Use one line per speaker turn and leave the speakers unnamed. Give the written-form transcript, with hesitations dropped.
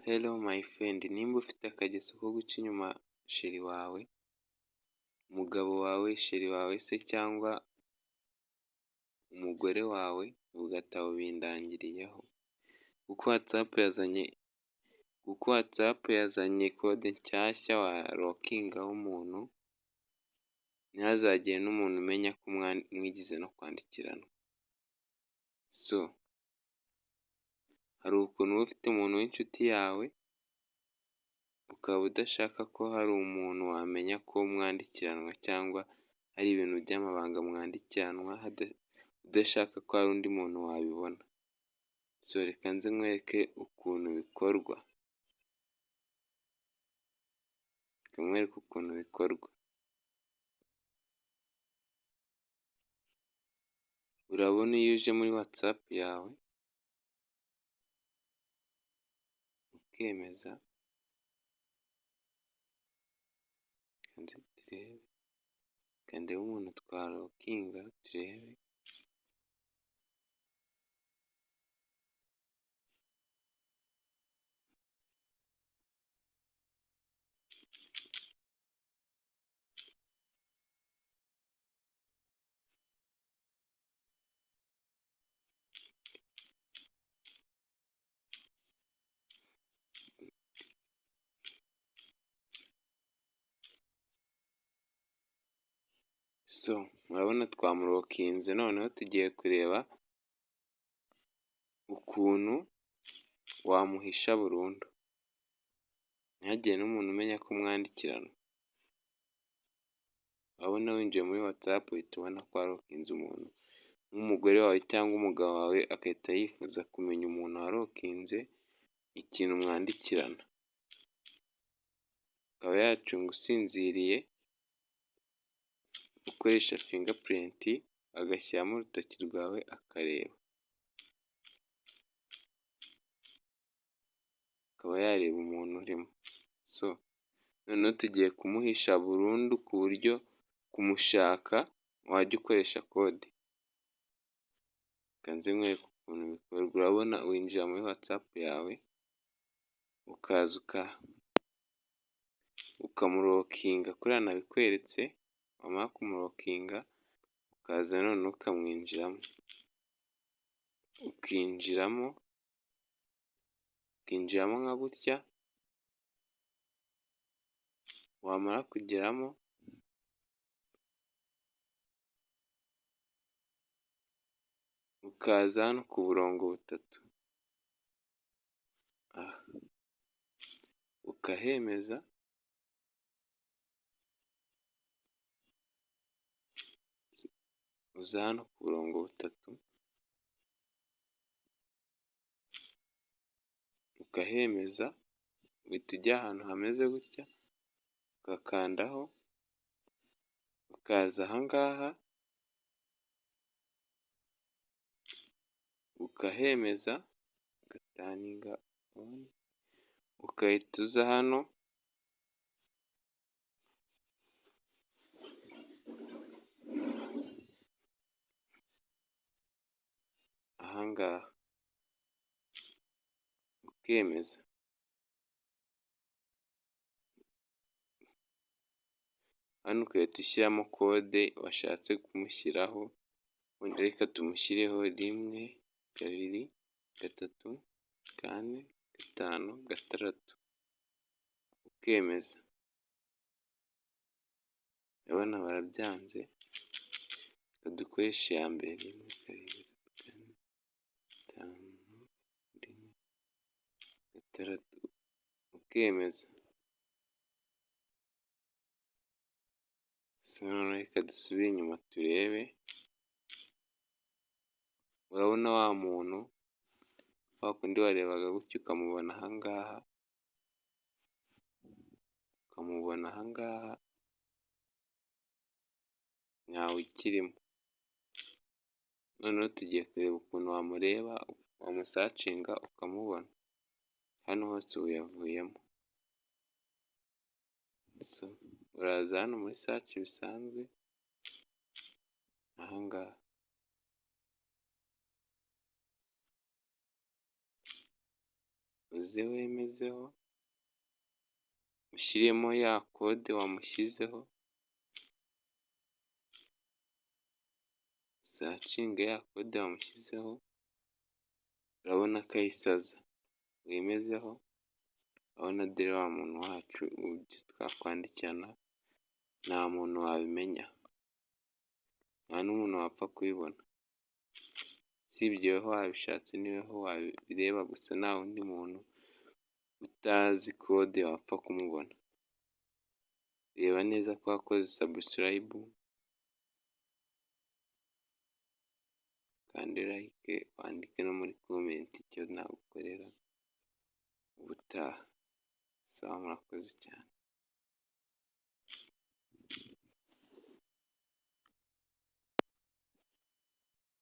Hello my friend, nimba ufite akageso ko guca inyuma sheri wawe, umugabo wawe, sheri wawe se cyangwa umugore wawe, ugataha ubindangiriyeho, kuko WhatsApp yazanye kode nshyashya warokingaho umuntu, ntihazagire n'umuntu umenya ko mwigize no kwandikirana. So, hari ukuntu uba ufite umuntu w'inshuti yawe, ukaba udashaka ko hari umuntu wamenya ko mwandikiranwa cyangwa hari ibintu by'amabanga mwandikiranwa, udashaka ko hari undi muntu wabibona. So reka nze nkwereke ukuntu bikorwa. Urabona iyo uje muri WhatsApp yawe, ukemeza, reka ndebe umuntu twarokinga turebe. So, urabona twamurokinze, noneho tugiye kureba ukuntu wamuhisha burundu, ntihagire n'umuntu umenya ko mwandikirana. Urabona winjiye muri WhatsApp uhita ubona ko warokinze umuntu, nk'umugore wawe cyangwa umugabo wawe agahita yifuza kumenya umuntu warokinze ikintu mwandikirana, akaba yacunga usinziriye, ukoresha fingerprint agashyiramo urutoki rwawe akareba, akaba yareba umuntu urimo. So, noneho tugiye kumuhisha burundu ku buryo kumushaka wajya ukoresha kode. Reka nze nkwereke ukuntu bikorwa. Urabona winjira muri WhatsApp yawe, ukaza ukamurokinga kuriya nabikweretse, wamara kumurokinga ukaza noneho ukamwinjiramo, ukinjiramo nka gutya, wamara kugeramo ukaza hano ku burongo butatu, ukahemeza, uza hano ku burongo butatu, ukahemeza, uhita ujya ahantu hameze gutya, ugakandaho, ukaza ahangaha, ukahemeza, ugataninga on, ugahita uza hano, ahangaha, ukemeza. Hano ugahita ushyiramo kode washatse kumushyiraho, ubundi reka tumushyireho 1, 2, 3, 4, 5, 6, ukemeza. Urabona barabyanze, reka dukoreshe iya mbere, 1, 2, 3, 4, 5, 6, ukemeza. So, noneho reka dusubire inyuma turebe. Urabona wa muntu, wa kundi warebaga gutya ukamubona ahangaha, ntawe ukirimo. Noneho tugiye kureba ukuntu wamureba, wamusacinga ukamubona. Hano hose ubu yavuyemo. So, uraza hano muri search bisanzwe, ahangaha. uze wemezeho, ushyiremo ya kode wamushyizeho, usacinge ya kode wamushyizeho, urabona ko ahise aza, wemezeho, urabona dore wa muntu wacu, ibyo twakwandikirana nta muntu wabimenya, nta n'umuntu wapfa kubibona, usibye wowe wabishatse ni wowe wabireba gusa, nta wundi muntu utazi kode wapfa kumubona. Reba neza ko wakoze subscribe, kandi like, wandike no muri comment icyo nagukorera ubutaha. Sawa, murakoze cyane.